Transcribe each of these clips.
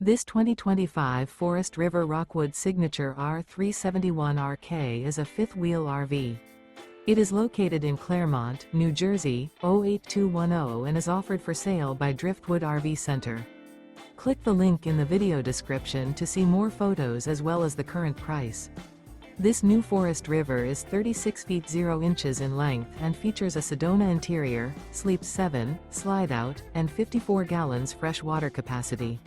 This 2025 Forest River Rockwood Signature R371RK is a fifth-wheel RV. It is located in Clermont, New Jersey, 08210 and is offered for sale by Driftwood RV Center. Click the link in the video description to see more photos as well as the current price. This new Forest River is 36 feet 0 inches in length and features a Sedona interior, sleeps 7, slide-out, and 54 gallons fresh water capacity.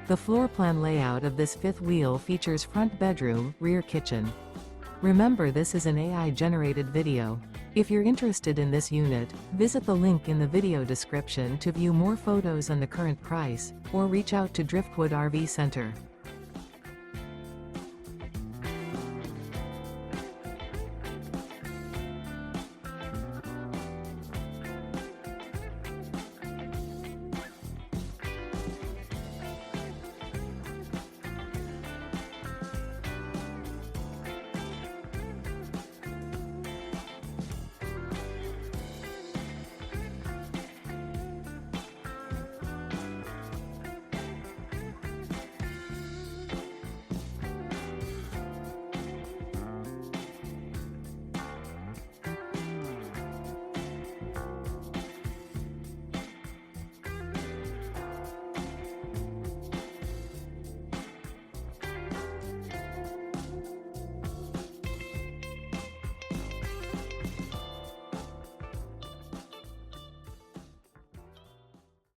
The floor plan layout of this fifth wheel features front bedroom, rear kitchen. Remember, this is an AI-generated video. If you're interested in this unit, visit the link in the video description to view more photos and the current price, or reach out to Driftwood RV Center.